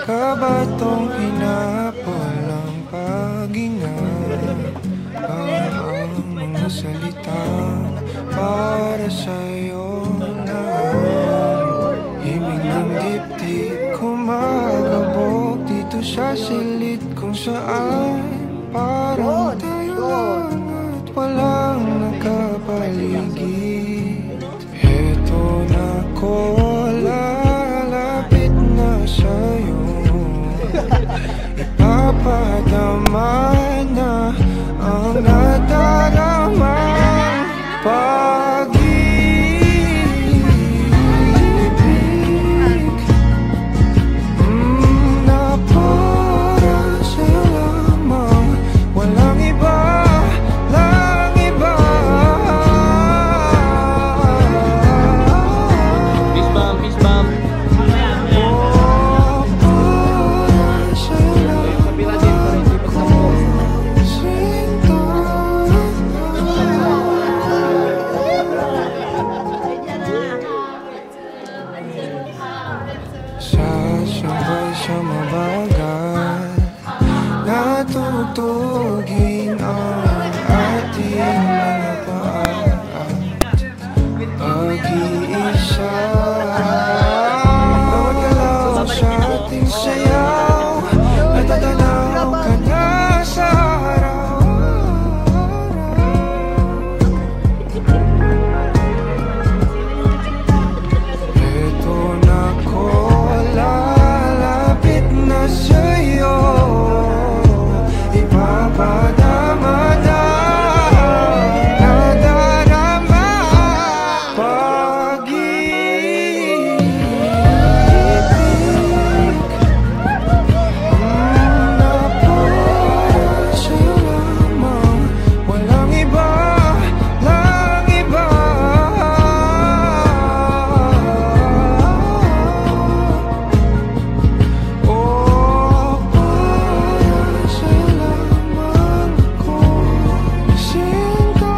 kabatong hinapol ang pag-ingat. Ang mga salita para sa'yo na himig ng dibdib kumagabog dito sa silid kung saan parang tayo lang at walang nakapaligid. Heto na ko, lalapit na sa'yo, ipapadama na ang nadaramang pag-ibig na para sa'yo lamang, walang iba, lang iba. Peace bomb, peace bomb. Oh, para sa'yo lamang sinta. Sasabay sa mabagal na tutugin ang ating mga paa pag-iisa. Bawat galaw sa ating sayaw, natatanaw ka na sa araw. Eto na ko, lalapit na sa'yo, ipapadama na nadarama pag-ibig na para sa'yo lamang, walang iba, lang iba. Oh, para sa'yo lamang ako sinta.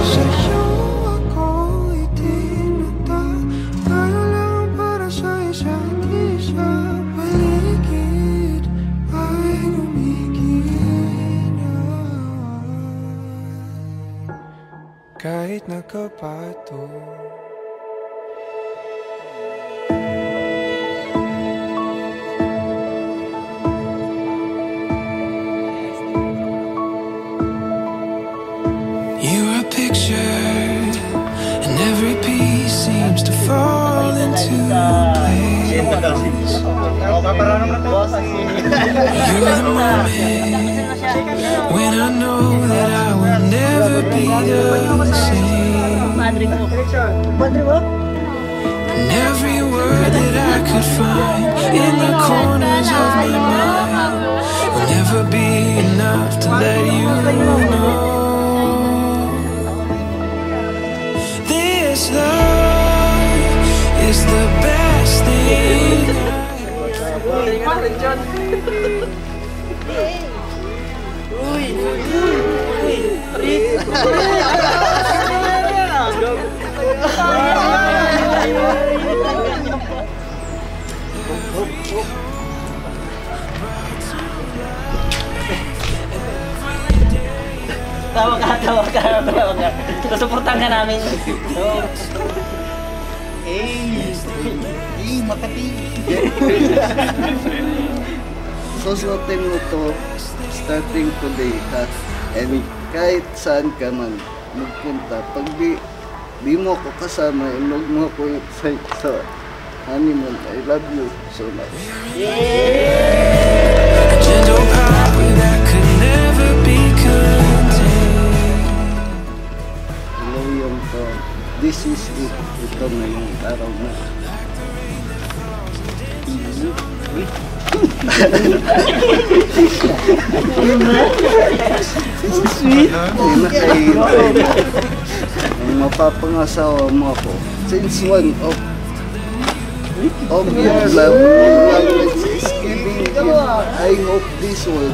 Sa'yo ako itinata, tayo lang para sa isa't isa. Paligid ay umigina kahit nakapato. You're a picture, and every piece seems to fall into place. You're the moment when I know that I will never be the same. And every word that I could find in the corners of my mind will never be enough to let you know. This love is the best thing Tawa ka, tawa ka, tawa ka. Susuportahan ka namin. Makati. Susuotin mo to starting today, ha? And kahit saan ka man magpunta, pag di mo ako kasama, ilog mo ako sa honeymoon. I love you so much. A gentle power that could never be contained. Hello yung to. This is it. Ito na yung araw na. Sweet. Ang mapapangasawa mo ako. Since one of your love language is giving gift, I hope this will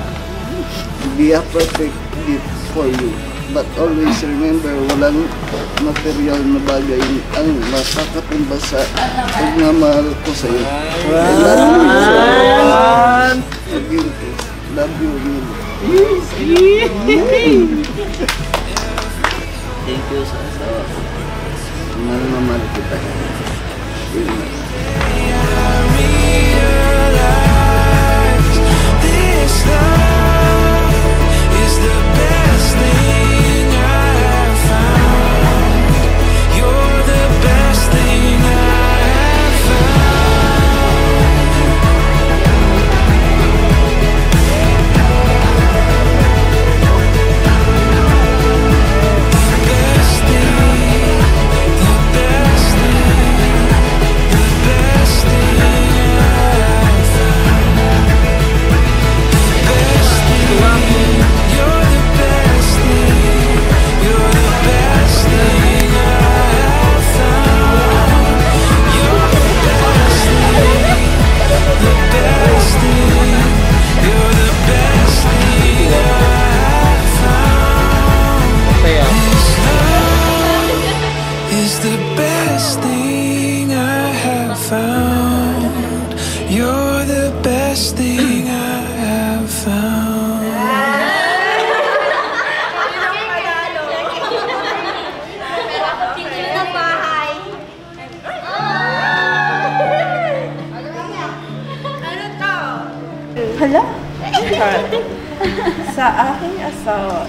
be a perfect gift for you. But always remember, walang material na bagay ang makakatumba sa pagmamahal ko sa iyo. I love you so much. Again, love you really. Thank you sa mahal kita. This love is the best thing I have found. You're the best thing I have found. The best thing, the best thing, the best thing I have found. The best thing, you're the best thing, you're the best thing I have found. You're the best thing, the best thing, you're the best thing I have found. This love is the best thing I have found. You're the best thing I have found. Ng bahay. Ano to? Hala? Sa aking asawa.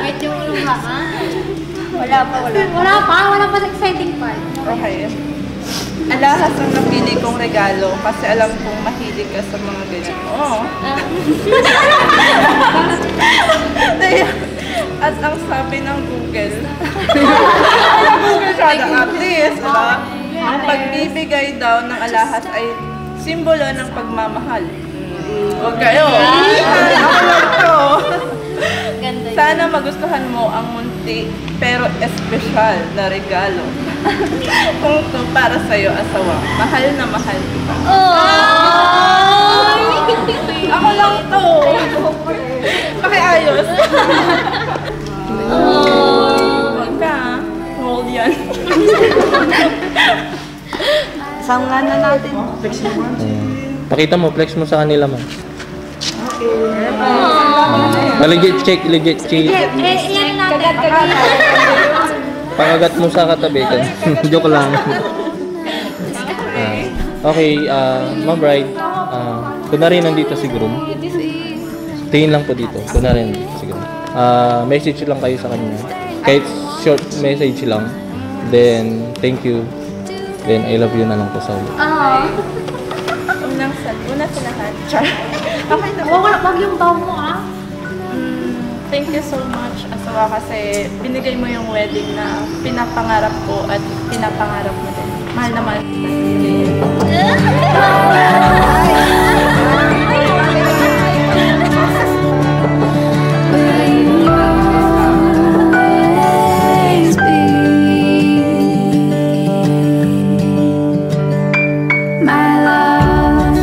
Medyo ulong ka, ha? Wala pa exciting part. Okay. Alahas ang napili kong regalo kasi alam kong mahilig ka sa mga ganyan. Oo. At ang sabi ng Google, Google siya na at least, diba? Ang pagbibigay daw ng alahas ay simbolo ng pagmamahal. Huwag kayo. Ako lang to. Ganda yun. Sana magustuhan mo ang munti pero espesyal na regalo. Kung ito para sa'yo, asawa. Mahal na mahal kita. Ako lang to. Pakiayos. Huwag ka. Hold yan. Sanga na natin. Pakita mo, flex mo sa kanila, man. Legit check. Yan natin. Pakagat mo sa katabi. Joke lang. Okay, Ma'am Bride. Kunwari nandito si Groom. Tingin lang po dito. Kunwari nandito si Groom. Message lang kayo sa kanya. Kahit short message lang. Then, thank you. Then, I love you na lang po sa ulo. Una sa lahat. Char. Okay na. Wag yung baw mo, ah. Thank you so much, asawa, kasi binigay mo yung wedding na pinapangarap ko at pinapangarap mo din. Mahal na mahal Always be my love.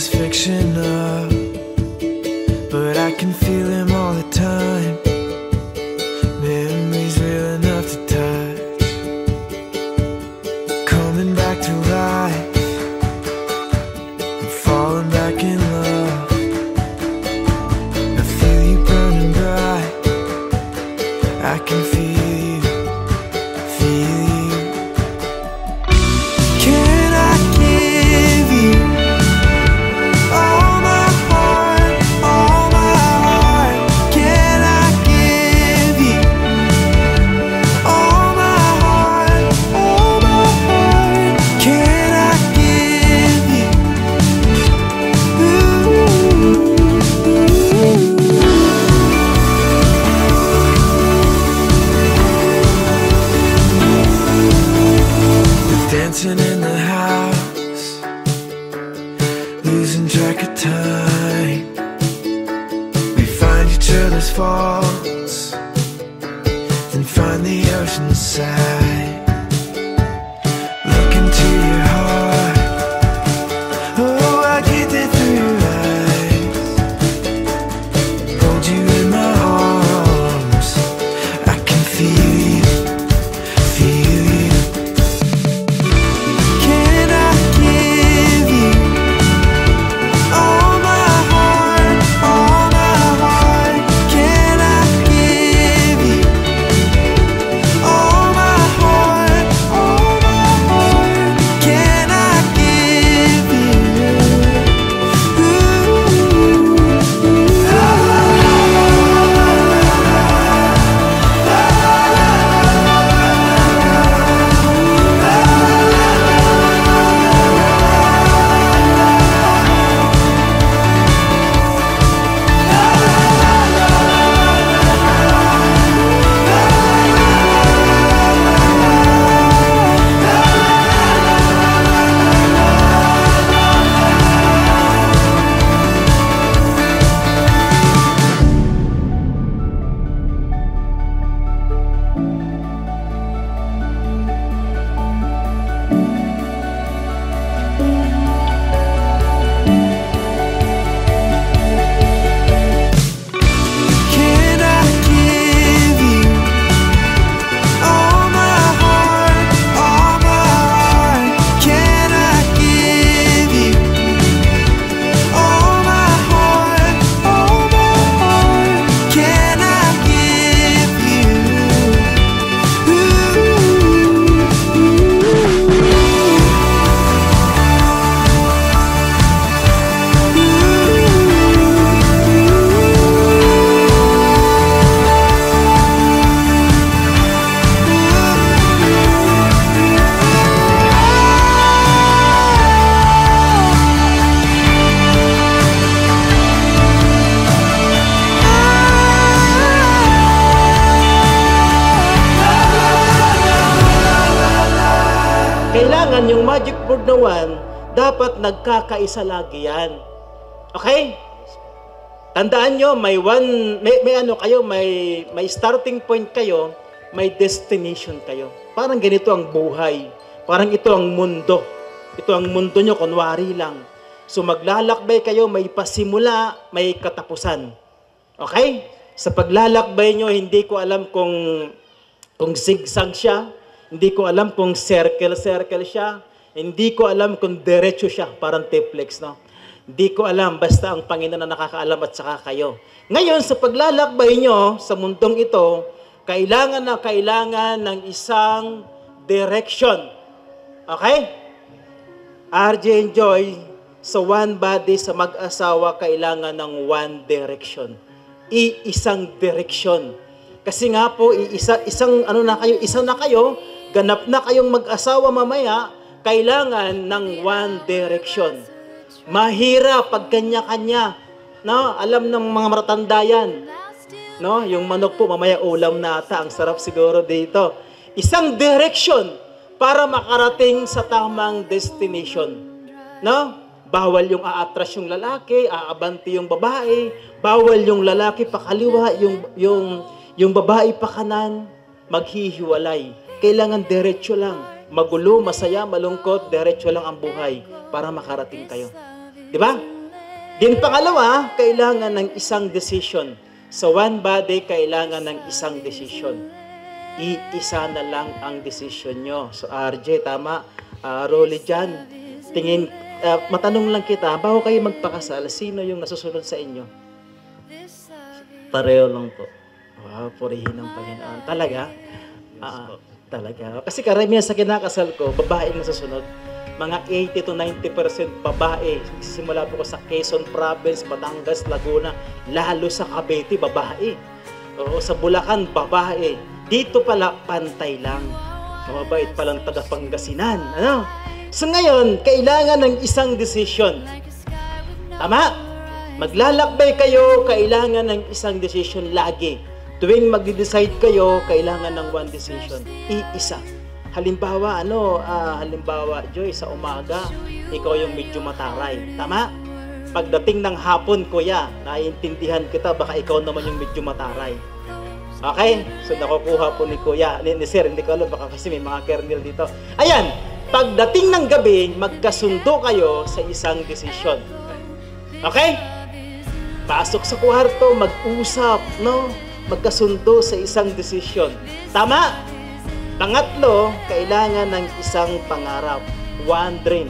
is fictional, but I can feel him all the time. Memories real enough to touch, coming back to life and falling back in love. I feel you burning bright, I can feel you, feel you. Can I give you all my heart, all my heart? Can I give you all my heart, all my heart? Can I give you? We're dancing in the house, losing track of time. We find each other's faults, then find the ocean side. Look into your heart, oh, I get that through your eyes. Hold you in my arms, I can feel you, feel you. Can I give you all my heart, all my heart? Can I give you all my heart, all my heart? Can I give you? Can I give you all my heart, all my heart? Can I give you all my heart, all my heart? Can I give you? Kailangan yung magic board na 1, dapat nagkakaisa lagi yan. Okay? Tandaan nyo, may ano kayo, may starting point kayo, may destination kayo. Parang ganito ang buhay. Parang ito ang mundo. Ito ang mundo nyo, kunwari lang. So maglalakbay kayo, may pasimula, may katapusan. Okay? Sa paglalakbay nyo, hindi ko alam kung zigzag siya, hindi ko alam kung circle siya, hindi ko alam kung diretso siya, parang triplex, no? Hindi ko alam, basta ang Panginoon na nakakaalam at saka kayo. Ngayon, sa paglalakbay nyo sa mundong ito, kailangan ng isang direction. Okay? RJ and Joy, sa one body, sa mag-asawa, kailangan ng one direction. Iisang direksyon. Kasi nga po, isa na kayo, ganap na kayong mag-asawa mamaya, kailangan ng one direction. Mahirap pag kanya-kanya. No? Alam ng mga matatanda yan. No? Yung manok po, mamaya ulam na ata. Ang sarap siguro dito. Isang direction para makarating sa tamang destination. No? Bawal yung aatras yung lalaki, aabanti yung babae. Bawal yung lalaki pakaliwa, yung babae pa kanan, maghihiwalay. Kailangan diretso lang. Magulo, masaya, malungkot, diretso lang ang buhay para makarating kayo. Di ba? Din pangalawa, kailangan ng isang decision. Sa one body, kailangan ng isang decision. Iisa na lang ang decision nyo. So RJ, tama. Rolly dyan. Tingin, matanong lang kita, bago kayo magpakasal, sino yung nasusunod sa inyo? Pareho lang po. Wow, purihin ng Panginoon. Talaga? Talaga. Kasi karamihan sa kinakasal ko, babae ang nasusunod. Mga 80 to 90% babae. Simula po ko sa Quezon Province, Batangas, Laguna, lalo sa Cavite, babae. Oo, sa Bulacan, babae. Dito pala, pantay lang. Mabait palang taga Pangasinan. Ano? So ngayon, kailangan ng isang decision. Tama? Maglalakbay kayo, kailangan ng isang decision lagi. Tuwing mag-decide kayo, kailangan ng one decision. Iisa. Halimbawa, halimbawa, Joy, sa umaga, ikaw yung medyo mataray. Tama? Pagdating ng hapon, kuya, naiintindihan kita, baka ikaw naman yung medyo mataray. Okay? So, nakukuha po ni kuya, ni sir, hindi ko alam, baka kasi may mga kernel dito. Ayan, pagdating ng gabi, magkasundo kayo sa isang desisyon. Okay? Pasok sa kwarto, mag-usap, no? Magkasundo sa isang desisyon. Tama? Pangatlo, kailangan ng isang pangarap. One dream.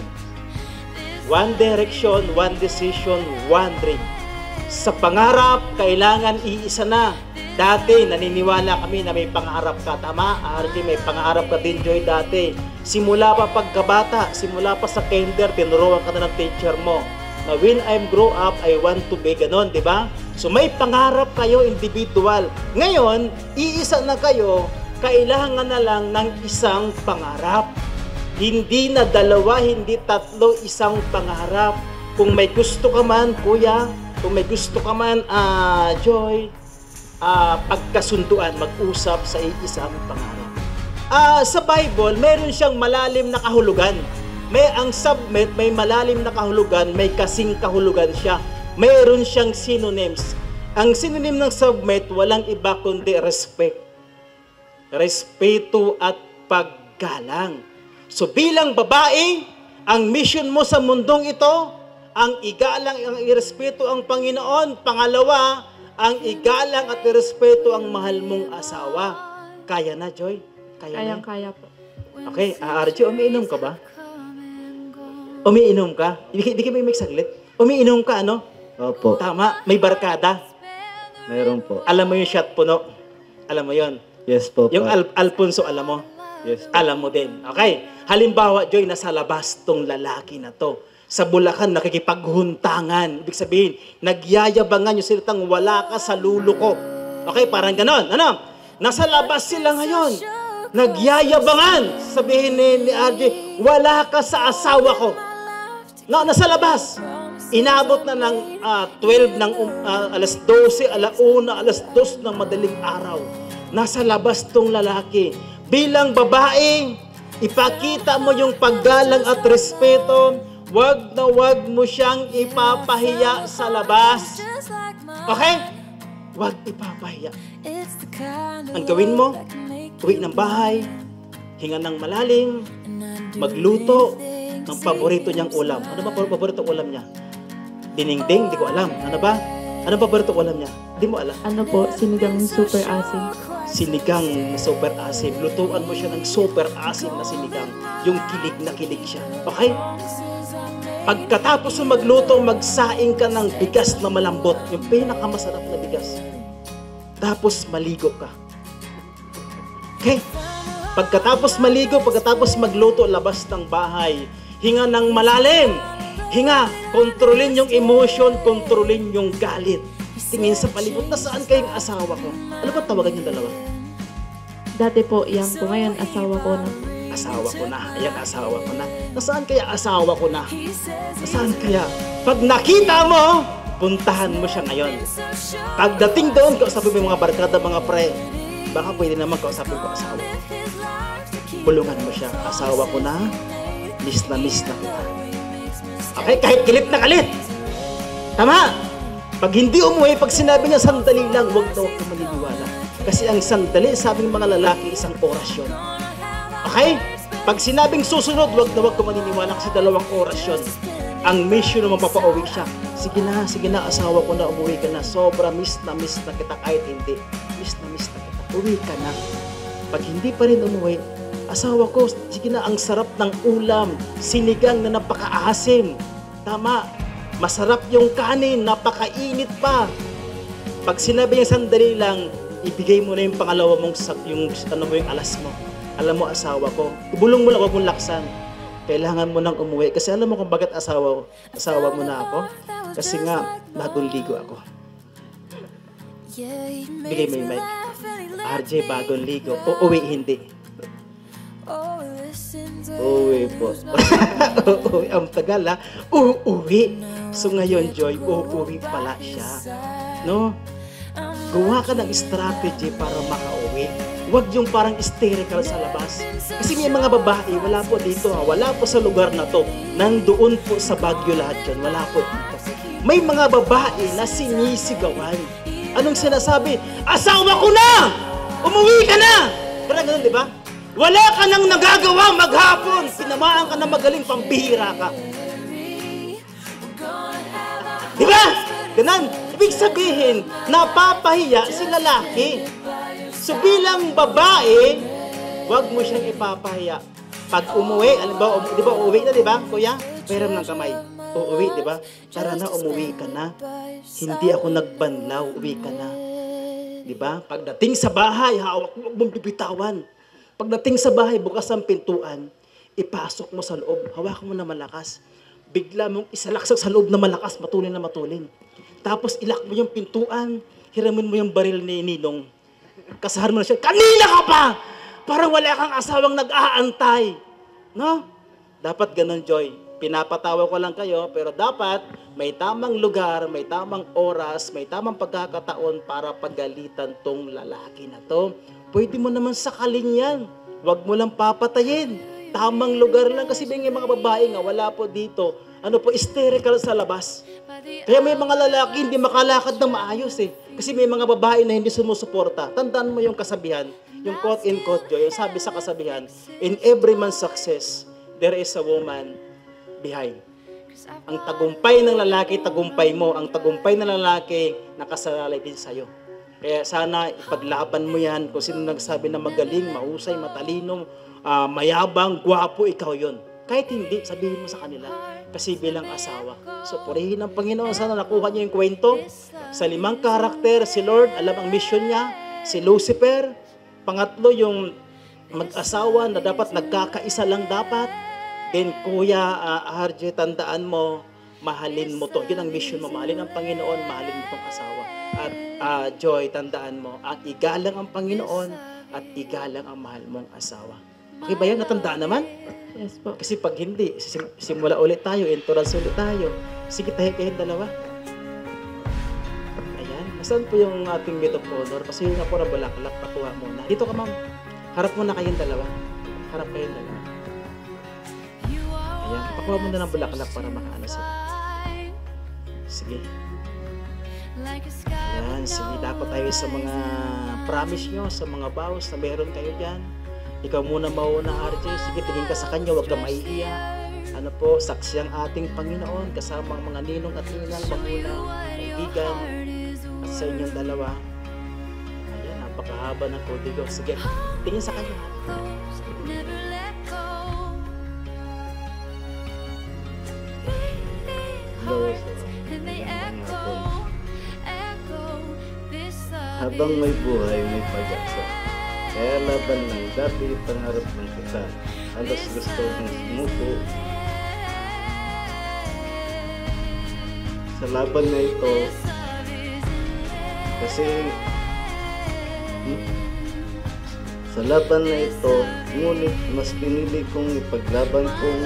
One direction, one decision, one dream. Sa pangarap, kailangan iisa na. Dati, naniniwala kami na may pangarap ka. Tama? RJ, may pangarap ka din, Joy, dati. Simula pa pagkabata, simula pa sa kinder, tinuruan ka na ng teacher mo. Na when I grow up, I want to be ganon, di ba? So may pangarap kayo individual. Ngayon, iisa na kayo, kailangan na lang ng isang pangarap. Hindi na dalawa, hindi tatlo, isang pangarap. Kung may gusto ka man, kuya, kung may gusto ka man, Joy, pagkasunduan, mag-usap sa isang pangarap. Sa Bible, meron siyang malalim na kahulugan. Ang submit, may malalim na kahulugan, may kasing kahulugan siya. Meron siyang synonyms. Ang synonym ng submit, walang iba kundi respect. Respeto at paggalang. So bilang babae, ang mission mo sa mundong ito, ang igalang, ang irespeto ang Panginoon. Pangalawa, ang igalang at irespeto ang mahal mong asawa. Kaya na, Joy? Kayang-kaya po. Okay, RJ, umiinom ka ba? Umiinom ka? Hindi ka may saglit? Umiinom ka, ano? Opo. Tama, may barkada. Mayroon po. Alam mo yung shot puno? Alam mo yon? Yes po. Yung Alfonso, alam mo? Yes po. Alam mo din. Okay. Halimbawa, Joy, nasa labas tong lalaki na to. Sa Bulacan, nakikipaghuntangan. Ibig sabihin, nagyayabangan yung salitang wala ka sa lulo ko. Okay, parang ganon. Ano? Nasa labas sila ngayon. Nagyayabangan. Sabihin ni RJ, wala ka sa asawa ko. No, nasa labas. Inabot na ng 12 ng alas 12, alauna, alas 2 ng madaling araw. Nasa labas tong lalaki. Bilang babae, ipakita mo yung paggalang at respeto. Wag na wag mo siyang ipapahiya sa labas. Okay? Wag ipapahiya. Ang gawin mo, uwi ng bahay, hinga ng malalim, magluto ng paborito niyang ulam. Ano ba paborito ulam niya? Dinengdeng, di ko alam. Ano ba? Ano paborito ulam niya? Di mo alam. Ano po, sinigang super asin. Sinigang super asim. Lutuan mo siya ng super asim na sinigang. Yung kilig na kilig siya. Okay? Pagkatapos mo magluto, magsaing ka ng bigas na malambot. Yung pinakamasarap na bigas. Tapos maligo ka. Okay? Pagkatapos maligo, pagkatapos magluto, labas ng bahay. Hinga ng malalim. Hinga. Kontrolin yung emotion, kontrolin yung galit. Tingin sa palibot, nasaan kayong asawa ko? Ano ba tawagan yung dalawa? Dati po, yan po. Ngayon, asawa ko na. Asawa ko na. Ayan, asawa ko na. Nasaan kaya asawa ko na? Nasaan kaya? Pag nakita mo, puntahan mo siya ngayon. Pagdating doon, kausapin mo yung mga barkada, mga pre. Baka pwede naman kausapin ko asawa ko. Bulungan mo siya. Asawa ko na kita. Okay, kahit kilit na kalit. Tama? Pag hindi umuwi, pag sinabi niya sandali lang, huwag na huwag ka maniniwala. Kasi ang sandali, sabi ng mga lalaki, isang oras yun. Okay? Pag sinabing susunod, wag na wag ko maniniwala kasi 2 oras yun. Ang mission naman papauwi siya. Sige na, asawa ko na, umuwi ka na. Sobra miss na kita kahit hindi. Miss na kita. Uwi ka na. Pag hindi pa rin umuwi, asawa ko, sige na, ang sarap ng ulam. Sinigang na napakaasim. Tama. Masarap yung kanin, napakainit pa. Pag sinabi niya sandali lang, ibigay mo na yung pangalawa mong yung alas mo. Alam mo, asawa ko, ibulong mo lang, huwag mong laksan. Kailangan mo nang umuwi. Kasi alam mo kung bakit asawa mo na ako? Kasi nga, bagong ligo ako. Bigay mo yung mic. RJ, bagong ligo. Uuwi, hindi. Uuwi po. Uuwi, ang tagal ha. Uuwi. So ngayon, Joy, uuwi pala siya. No? Gawa ka ng strategy para makauwi. Huwag yung parang hysterical sa labas. Kasi may mga babae, wala po dito ha. Wala po sa lugar na to. Nandoon po sa Baguio lahat yun. Wala po dito. May mga babae na sinisigawan. Anong sinasabi? Asawa ko na! Umuwi ka na! Parang ganun, di ba? Wala ka nang nagagawa maghapon. Pinamaan ka na magaling, pambihira ka. Di ba? Ganun. Ibig sabihin, napapahiya si lalaki. So bilang babae, wag mo siyang ipapahiya. Pag umuwi, di ba, uuwi na, di ba, kuya? Pairam ng kamay. Uuwi, di ba? Tara na, umuwi ka na. Hindi ako nagbanlaw, uwi ka na. Di ba? Pagdating sa bahay, hawak mong bibitawan. Pagdating sa bahay, bukas ang pintuan, ipasok mo sa loob, hawakan mo na malakas. Bigla mong isalaksak sa loob na malakas, matulin na matulin. Tapos ilak mo yung pintuan, hiramin mo yung baril ni Ninong. Kasahan mo na siya, kanina ka pa! Parang wala kang asawang nag-aantay. No? Dapat ganun, Joy. Pinapatawa ko lang kayo, pero dapat may tamang lugar, may tamang oras, may tamang pagkakataon para pagalitan tong lalaki na to. Pwede mo naman sakalin yan. Huwag mo lang papatayin. Tamang lugar lang kasi may mga babae nga, wala po dito. Hysterical sa labas. Kaya may mga lalaki hindi makalakad ng maayos eh. Kasi may mga babae na hindi sumusuporta. Tandaan mo yung kasabihan, yung quote in quote, Joy, yung sabi sa kasabihan, in every man's success, there is a woman behind. Ang tagumpay ng lalaki, tagumpay mo. Ang tagumpay ng lalaki, nakasalalay din sa'yo. Kaya sana ipaglaban mo yan. Kung sino nagsabi na magaling, mahusay, matalino, mayabang, gwapo, ikaw yon. Kahit hindi, sabihin mo sa kanila. Kasi bilang asawa. So, purihin ng Panginoon. Sana nakuha niyo yung kwento. Sa 5 karakter, si Lord, alam ang mission niya. Si Lucifer. Pangatlo, yung mag-asawa na dapat nagkakaisa lang dapat. Then, Kuya RJ, tandaan mo, mahalin mo to. Yun ang mission mo. Mahalin ang Panginoon, mahalin mo tong asawa. At Joy, tandaan mo, ang igalang ang Panginoon at igalang ang mahal mong asawa. Okay ba yan? Natandaan naman? Yes po. Kasi pag hindi, simula ulit tayo, entrance ulit tayo. Sige, tayo kayong dalawa. Ayan. Nasaan po yung ating maid of honor? Kasi yung ako na bulaklak, pakuha muna. Dito ka, ma'am. Harap muna kayong dalawa. Harap kayong dalawa. Ayan. Pakuha muna ng bulaklak para makaano sila. Sige. Ayan. Sige, dapat tayo sa mga promise nyo, sa mga vows na meron kayo dyan. Ikaw muna mauna, RJ. Sige, tingin ka sa kanya, huwag ka maiiya. Ano po, saksi ang ating Panginoon, kasama ang mga ninong at ninang, magulang, kaibigan, at sa inyong dalawa. Ayan, napakahaba ng kodigo. Sige, tingin sa kanya. Habang may buhay, may pag-asa. Kaya laban ng dati pangarap ng kita. Alas gusto ng sumuko. Sa laban na ito, kasi sa laban na ito, ngunit mas pinili kong ipaglaban kong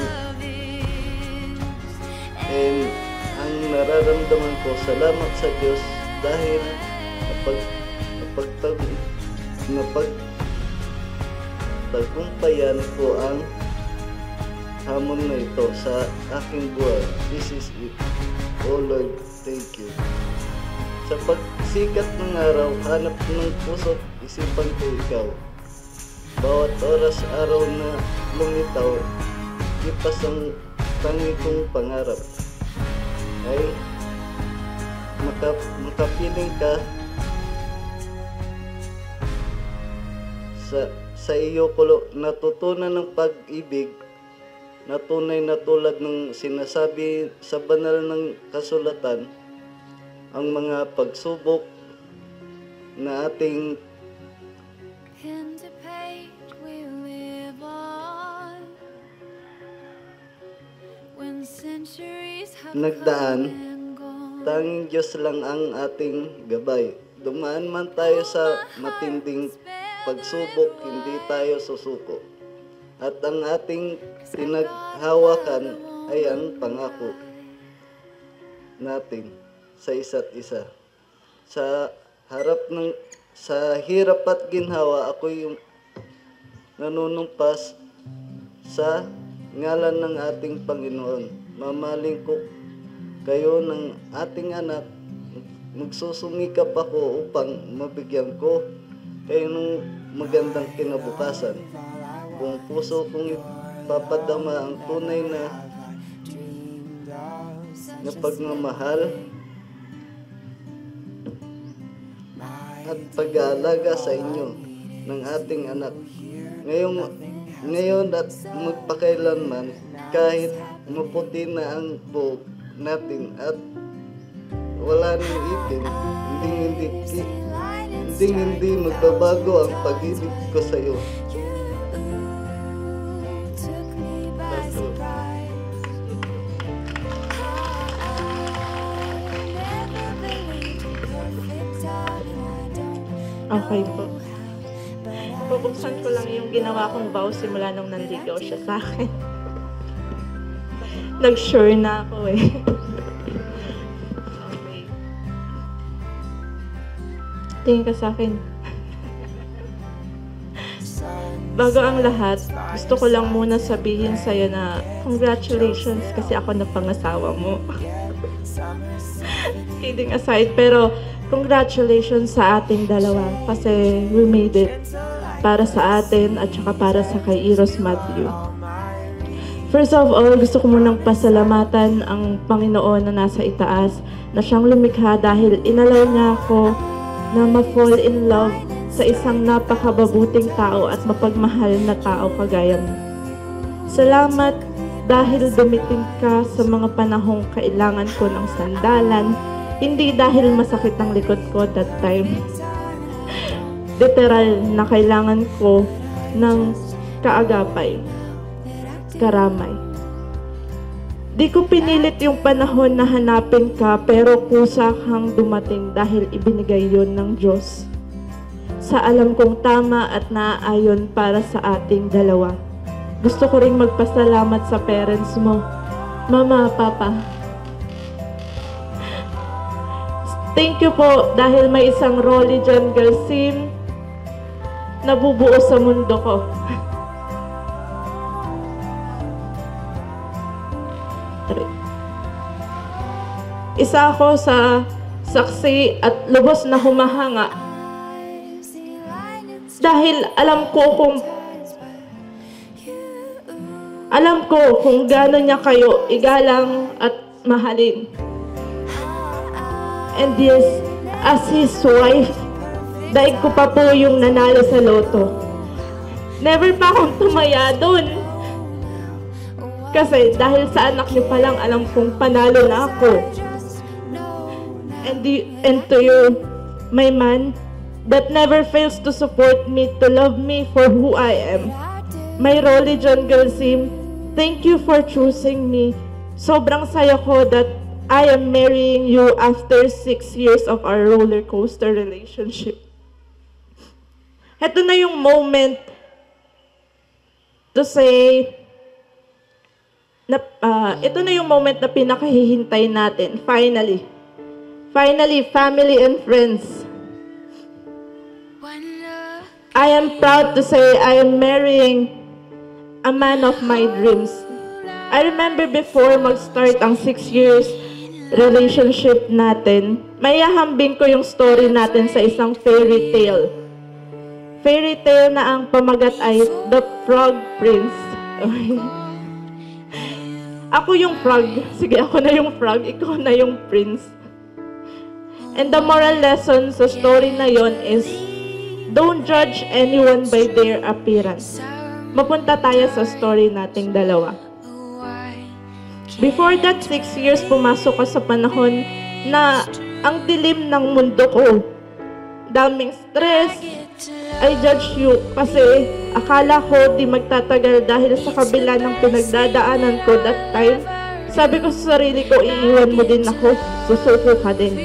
and ang nararamdaman ko, salamat sa Diyos dahil napagtagumpayan ko ang hamon na ito sa aking buhay. This is it. Oh Lord, thank you. Sa pagsikat ng araw, hanap ng puso't isipan ko ikaw. bawat oras araw na lumitaw, ipas ang tangi kong pangarap ay makapiling ka sa iyo ko natutunan ng pag-ibig na tunay na tulad ng sinasabi sa banal ng kasulatan, ang mga pagsubok na ating nagdaan, tanging Diyos lang ang ating gabay. Dumaan man tayo sa matinding pagsubok, hindi tayo susuko. At ang ating pinaghawakan ay ang pangako natin sa isa't isa. Sa hirap at ginhawa, ako yung nanunumpas sa ngalan ng ating Panginoon. Mamaling ko kayo ng ating anak, magsusumikap ako upang mabigyan ko kayo ng magandang kinabukasan. Kung puso kong ipapadama ang tunay na pagmamahal at pag-aalaga sa inyo ng ating anak. Ngayon at magpakailanman, kahit maputi na ang buhok natin at wala ng ipin, hindi magbabago ang pag-ibig ko sa iyo. Okay po. Bubuksan ko lang yung ginawa kong vow simula nung nanligaw siya sa akin. Nag-sure na ako eh. Okay. Tingin ka sa akin. Bago ang lahat, gusto ko lang muna sabihin sa'yo na congratulations kasi ako na pangasawa mo. Kidding aside, pero congratulations sa ating dalawa kasi we made it para sa atin at saka para sa kay Eros Matthew. First of all, gusto ko munang pasalamatan ang Panginoon na nasa itaas na siyang lumikha dahil inalaw niya ako na ma-fall in love sa isang napakababuting tao at mapagmahal na tao kagaya mo. Salamat dahil dumiting ka sa mga panahong kailangan ko ng sandalan, hindi dahil masakit ang likod ko that time. Literal na kailangan ko ng kaagapay, karamay. Di ko pinilit yung panahon na hanapin ka, pero kusa kang dumating dahil ibinigay yon ng Diyos. Sa alam kong tama at naaayon para sa ating dalawa. Gusto ko ring magpasalamat sa parents mo, Mama, Papa. Thank you po dahil may isang Rolly John Galsim na bubuo sa mundo ko. Isa ako sa saksi at lubos na humahanga dahil alam ko kung gaano niya kayo igalang at mahalin. And yes, as his wife, daig ko pa po yung nanalo sa loto. Never pa akong tumaya doon. Kasi dahil sa anak niyo pa lang, alam kong panalo na ako. And to you, my man, that never fails to support me, to love me for who I am. My Rolly John Galsim, thank you for choosing me. Sobrang saya ko that I am marrying you after 6 years of our roller coaster relationship. Ito na yung moment to say, ito na yung moment na pinakahihintay natin, finally. Finally, family and friends. I am proud to say I am marrying a man of my dreams. I remember before mag-start ang 6 years relationship natin, mayahambing ko yung story natin sa isang fairy tale. fairy tale na ang pamagat ay The Frog Prince. Ako yung frog. Sige, ako na yung frog. Ikaw na yung prince. And the moral lesson sa story na yon is, don't judge anyone by their appearance. Mapunta tayo sa story nating dalawa. Before that 6 years, pumasok ka sa panahon na ang dilim ng mundo ko. Daming stress. I judge you kasi akala ko di magtatagal dahil sa kabila ng pinagdadaanan ko that time. Sabi ko sa sarili ko, iiwan mo din ako. Susuko ka din.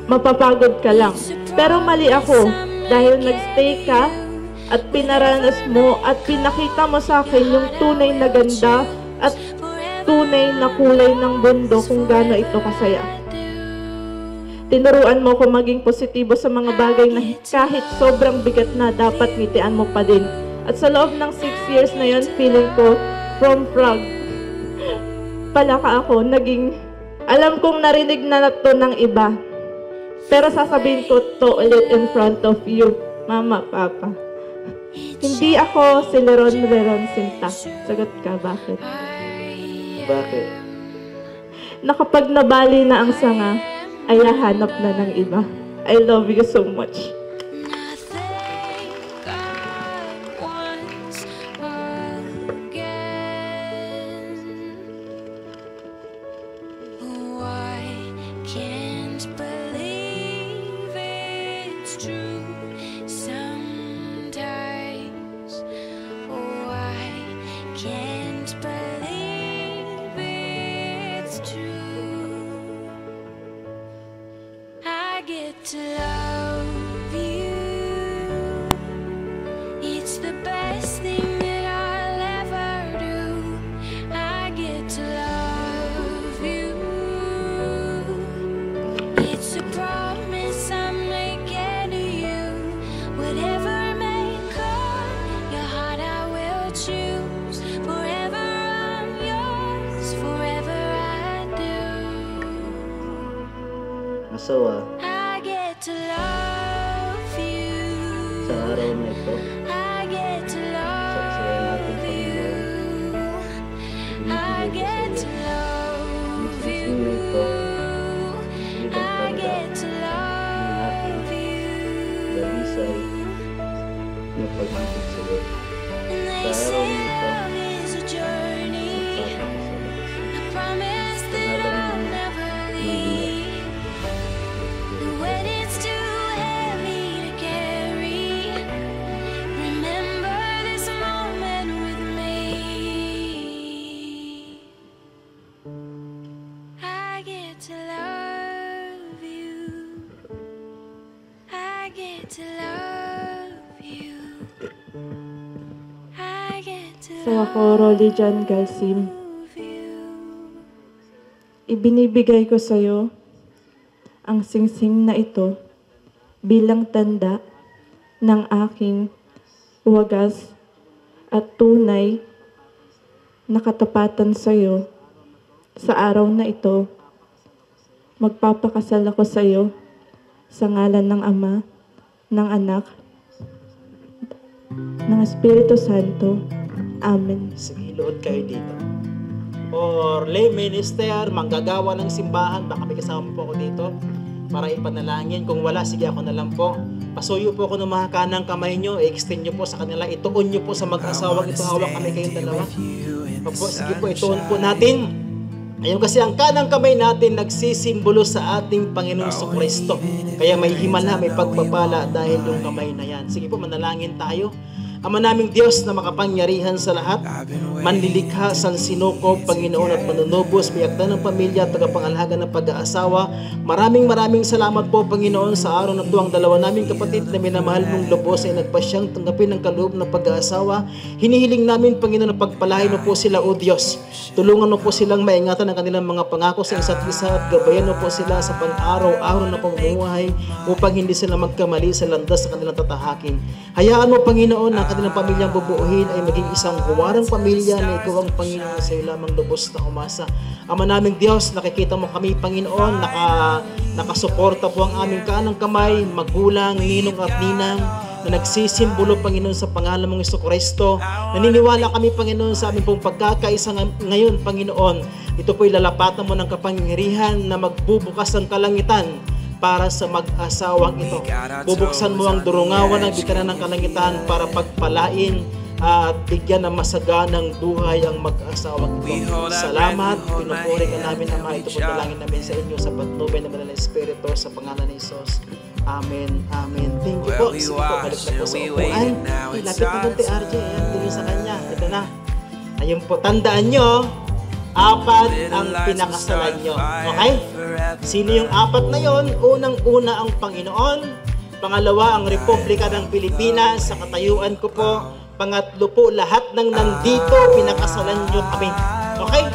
Mapapagod ka lang. Pero mali ako dahil nagstay ka at pinaranas mo at pinakita mo sa akin yung tunay na ganda at tunay na kulay ng mundo kung gaano ito kasaya. Tinuruan mo ko maging positibo sa mga bagay na kahit sobrang bigat na dapat ngitian mo pa din. At sa loob ng 6 years na yon, feeling ko from frog palaka ako, naging alam kong narinig na to ng iba. Pero sasabihin ko to ulit in front of you, Mama, Papa. Hindi ako si Leron Sinta. Sagot ka, bakit? Bakit? Na kapag nabali na ang sanga, ay hahanap na ng iba. I love you so much. To love you, it's the best thing that I'll ever do. I get to love you, it's a promise I'm making to you. Whatever may come, your heart I will choose. Forever I'm yours, forever I do. Masawa. To love you. Sa araw na ito, I get to saksiyan natin love you. Panginoon. I get to love you. I get to love you. Dalisay na pag-ibig sa iyo. And they Sa araw say na ito, love is a journey. magpapakasalamat I promise that I'll never leave. When it's too heavy to carry, remember this moment with me. I get to love you. I get to love you. I get to So ako, Rolly John Galsim, love you. ibinibigay ko sa'yo ang singsing na ito bilang tanda ng aking wagas at tunay na katapatan sa iyo. Sa araw na ito, magpapakasal ako sa iyo sa ngalan ng Ama, ng Anak, ng Espiritu Santo. Amen. Sige, lood kayo dito. Or lay minister, manggagawa ng simbahan, baka may kasama po ako dito para ipanalangin. Kung wala, sige ako na lang po. Pasuyo po ako ng mga kanang kamay nyo, i-extend nyo po sa kanila, ituon nyo po sa mag-asawang ito, hawak kami kayong dalawa. Opo, sige po, ituon po natin. Ayun kasi ang kanang kamay natin nagsisimbolo sa ating Panginoong Kristo. Kaya may himala, may pagpapala dahil yung kamay na yan. Sige po, manalangin tayo. Ama naming Diyos na makapangyarihan sa lahat, manlilikha sa sinukob, Panginoon at manunubos, biyagda ng pamilya at tagapangalaga ng pag-aasawa. Maraming salamat po, Panginoon, sa araw na ito ang dalawa naming kapatid na minamahal mong lubos ay nagpasyang tanggapin ng kaloob ng pag-aasawa. Hinihiling namin, Panginoon, na pagpalain mo po sila, O Diyos. Tulungan mo po silang maingatan ang kanilang mga pangako sa isa't isa at gabayan mo po sila sa pang-araw-araw na pamumuhay upang hindi sila magkamali sa landas sa kanilang tatahakin. Hayaan mo, Panginoon, na kanilang pamilyang bubuuhin ay maging isang huwarang pamilya na ikaw ang Panginoon, sa iyo lamang lubos na umasa. Ama naming Diyos, nakikita mo kami, Panginoon, nakasuporta po ang aming kanang kamay, magulang, ninong at ninang, na nagsisimbolo, Panginoon, sa pangalan mong Jesucristo. Naniniwala kami, Panginoon, sa aming pong pagkakaisa ngayon, Panginoon. Ito po'y lalapatan mo ng kapangyarihan na magbubukas ang kalangitan para sa mag-asawang ito. Bubuksan mo ang durungawan ng bintana ng kalangitan para pagpalain at bigyan ng masaganang buhay ang mag-asawang ito. Salamat, pinupuri ka namin, Ama. Ito po dalangin namin sa inyo sa patnubay ng Banal na Espiritu sa pangalan ni Jesus. Amen. Amen. Thank you po. Sige po, balik na po sa upuan. Lapit na konti, RJ. Ayan, tingin sa kanya. Ito na. Ayun po, tandaan nyo, 4 ang pinakasalan nyo. Okay? Sino yung 4 na yon? Unang-una ang Panginoon. Pangalawa, ang Republika ng Pilipinas. Sa katayuan ko po. Pangatlo po, lahat ng nandito, pinakasalan nyo kami. Okay?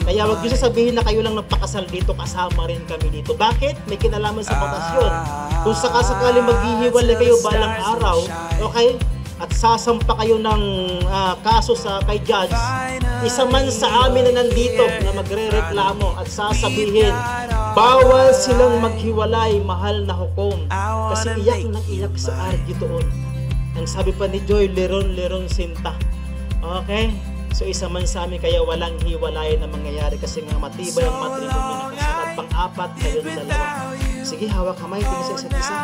Kaya wag nyo sasabihin na kayo lang nagpakasal dito, kasama rin kami dito. Bakit? May kinalaman sa batas yun. Kung sakasakali maghihiwalay kayo balang araw, okay? At sasampa kayo ng kaso kay judge, isa man sa amin na nandito na magre-reklamo at sasabihin, bawal silang maghiwalay, mahal na hukom. Kasi iyak nang iyak sa RG doon. Ang sabi pa ni Joy, leron sinta. Okay? So isa man sa amin, kaya walang hiwalay na mangyayari kasi nga matibay ang matrimonyo na kasama. Pang-4, kayong dalawa. Sige, hawak kamay, tingin sa isa't isa.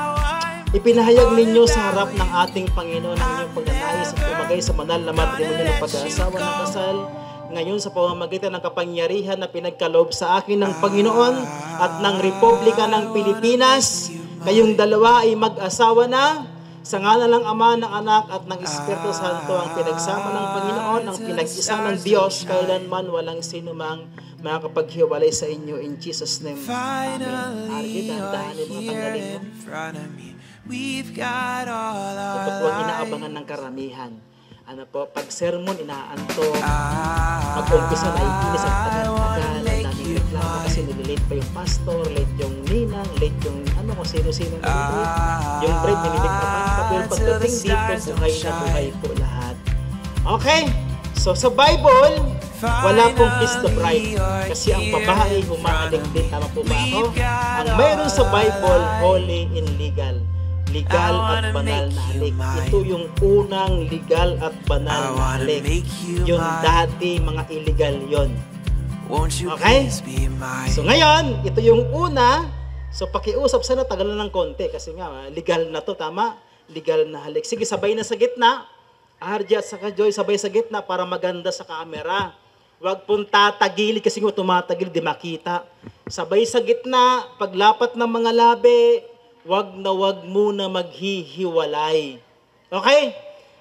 Ipinahayag ninyo sa harap ng ating Panginoon ang inyong pagnanais at tumagay sa banal na matrimonyo ng pag-aasawa ng kasal. Ngayon sa pamamagitan ng kapangyarihan na pinagkaloob sa akin ng Panginoon at ng Republika ng Pilipinas, kayong dalawa ay mag-asawa na. Sa ngalan ng Ama, ng Anak at ng Espiritu Santo, ang pinagsama ng Panginoon, ang pinag-isa ng Diyos, kailanman walang sinumang makakapaghiwalay sa inyo. In Jesus' name. Amen. Argie, dahan-dahanin mga tanggalin mo. Ito po ang inaabangan ng karamihan. Ano po, pag sermon, inaantok. Mag-umpisa na ikinis ang tagal-tagal. Ang daming reklamo kasi nililate pa yung pastor, late yung ninang, late yung kung sino-sino na dito. Yung bread, nililikapan pa. Pero pagdating dito, buhay na buhay po lahat. Okay? So sa Bible, wala pong kiss the bride. Kasi ang babae, humahalik din. Tama po ba ako? Ang mayroon sa Bible, holy and legal. Legal at banal na halik. Ito yung unang legal at banal na halik. Yung dati, mga illegal yon. Okay? So ngayon, ito yung una. So pakiusap sana, tagal na ng konti. Kasi nga, legal na to, tama? Legal na halik. Sige, sabay na sa gitna. RJ at saka Joy, sabay sa gitna para maganda sa camera. Huwag pong tatagilid kasi kung tumatagilid, di makita. Sabay sa gitna, paglapat ng mga labi, wag muna maghihiwalay. Okay?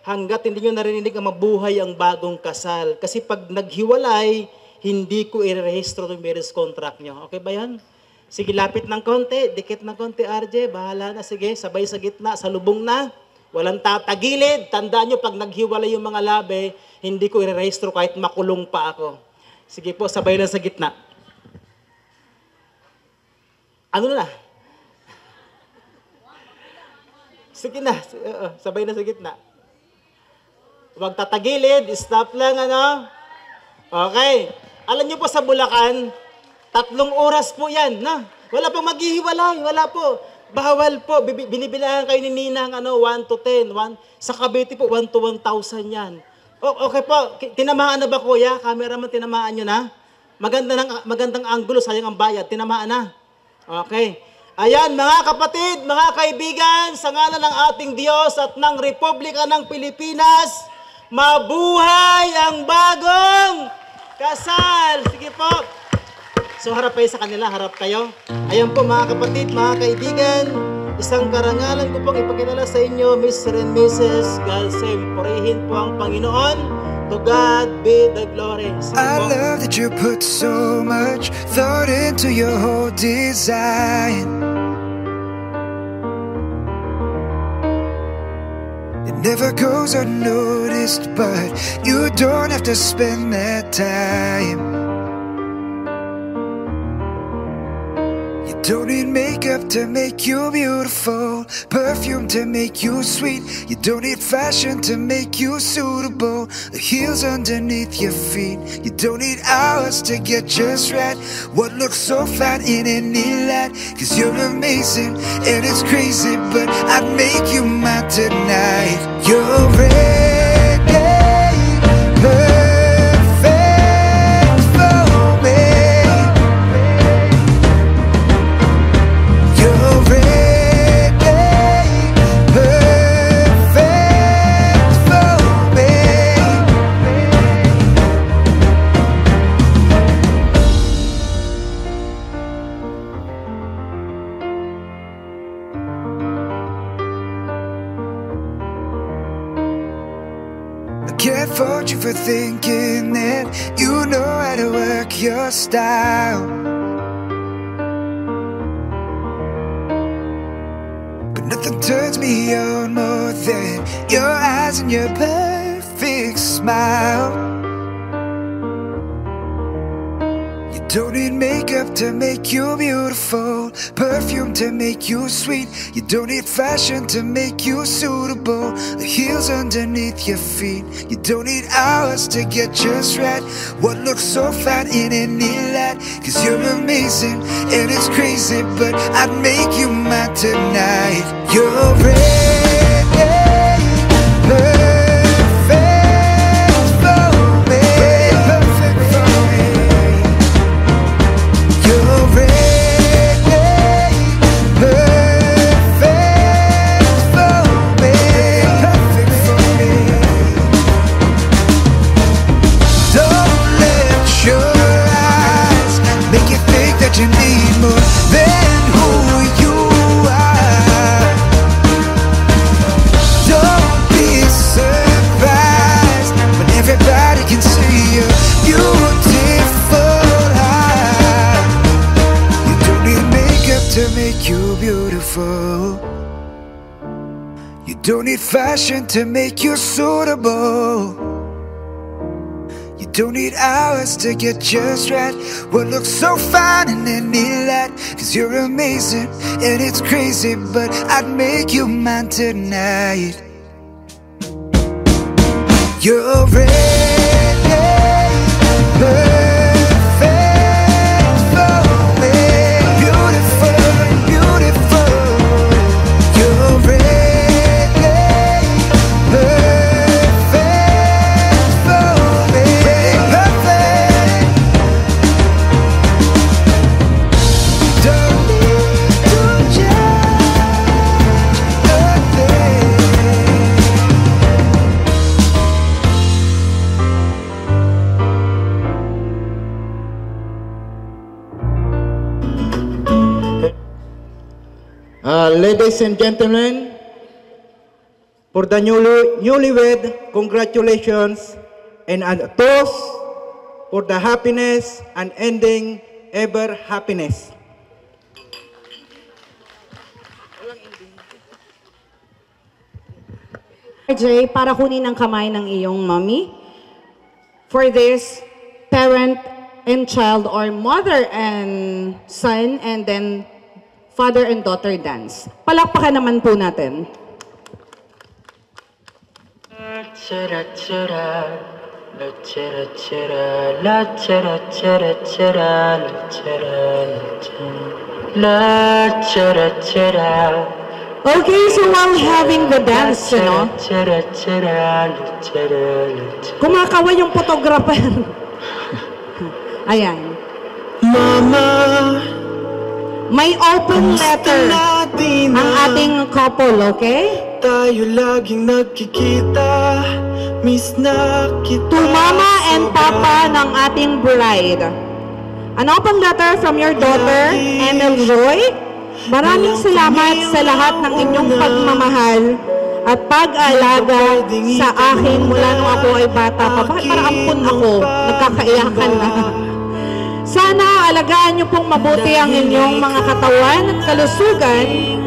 Hanggat hindi nyo narinig ang mabuhay ang bagong kasal. Kasi pag naghiwalay, hindi ko i-rehistro yung marriage contract nyo. Okay ba yan? Sige, lapit ng konti, dikit ng konti, RJ, bahala na. Sige, sabay sa gitna, salubong na. Walang tatagilid. Tandaan nyo, pag naghiwalay yung mga labi, hindi ko i-rehistro kahit makulong pa ako. Sige po, sabay na sa gitna. Ano na? Sige na, sabay na sa gitna. Huwag tatagilid, stop lang, ano? Okay. Alam nyo po sa Bulacan, 3 oras po yan, na? Wala pong maghihiwalay, wala po. Bawal po, binibilangan kayo ni Ninang, 1 to 10. Sa Cavite po, 1 to 1,000 yan. Okay po, tinamaan na ba kuya? Cameraman, tinamaan nyo na? Magandang anggulo, sayang ang bayad, tinamaan na. Okay. Ayan, mga kapatid, mga kaibigan, sa ngalan ng ating Diyos at ng Republika ng Pilipinas, mabuhay ang bagong kasal. Sige po. So harap kayo sa kanila, harap kayo. Ayan po mga kapatid, mga kaibigan, isang karangalan ko pong ipakilala sa inyo, Mr. and Mrs. Galsem. Purihin po ang Panginoon. To God be the glory. I love that you put so much thought into your whole design. It never goes unnoticed, but you don't have to spend that time. You You don't need makeup to make you beautiful, perfume to make you sweet. You don't need fashion to make you suitable, the heels underneath your feet. You don't need hours to get just right. What looks so flat in any light? Cause you're amazing and it's crazy, but I'd make you mine tonight. You're ready, perfect for me. You're ready, perfect for me. I can't fault you for thinking that you know how to work your style, but nothing turns me on more than your eyes and your perfect smile. You don't need makeup to make you beautiful, perfume to make you sweet. You don't need fashion to make you suitable, the heels underneath your feet. You don't need hours to get just right. What looks so flat in any light? Cause you're amazing and it's crazy, but I'd make you mine tonight. You're ready, perfect for me, perfect for me. You're ready, perfect for me, perfect for me. Don't let your eyes make you think that you need more than who you are. Don't be surprised when everybody can see you beautiful. You don't need makeup to make you beautiful. You don't need fashion to make you suitable. You don't need hours to get just right. What looks so fine in any light? Cause you're amazing and it's crazy, but I'd make you mine tonight. You're ready, perfect for me, beautiful, beautiful. You're ready, perfect for me, perfect. Don't need to change nothing. Ladies and gentlemen, for the newlywed, congratulations and a toast for the happiness and ending ever happiness. RJ, para kunin ang kamay ng iyong mommy. For this, parent and child or mother and son, and then father and daughter dance. Palakpakan naman po natin. Okay, so while having the dance, kumakaway yung photographer. Ayan. Mama, may open letter ang ating couple, okay? tayo laging nagkikita, miss na kita. To Mama and Papa ng ating bride. An open letter from your daughter, Emil Roy. Maraming salamat sa lahat ng inyong pagmamahal at pag-alaga sa akin mula nung ako ay bata pa. Bakit parang ampun ako? Nagkakaiyakan na. Sana alagaan niyo pong mabuti ang inyong mga katawan at kalusugan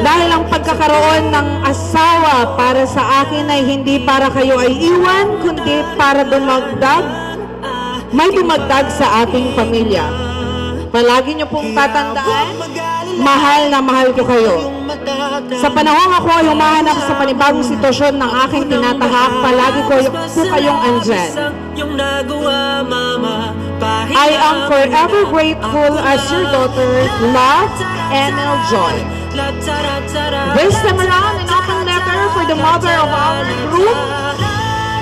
dahil ang pagkakaroon ng asawa para sa akin ay hindi para kayo ay iwan, kundi para dumagdag, may dumagdag sa ating pamilya. Palagi niyo pong tatandaan, mahal na mahal ko kayo. Sa panahon ako ay humahanap sa panibagong sitwasyon ng aking tinatahak, palagi ko po kayong andyan. I am forever grateful as your daughter, Love and Joy. This time around, an open letter for the mother of our group,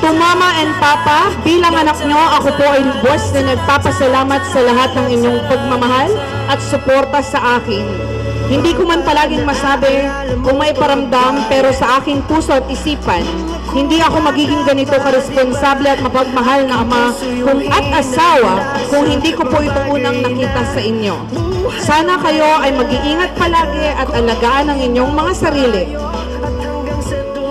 to Mama and Papa, bilang anak nyo, ako po ay lubos na nagpapasalamat sa lahat ng inyong pagmamahal at suporta sa akin. Hindi ko man palaging masabi kung may paramdam, pero sa aking puso at isipan, hindi ako magiging ganito karesponsable at mapagmahal na ama at asawa kung hindi ko po ito unang nakita sa inyo. Sana kayo ay mag-iingat palagi at alagaan ang inyong mga sarili.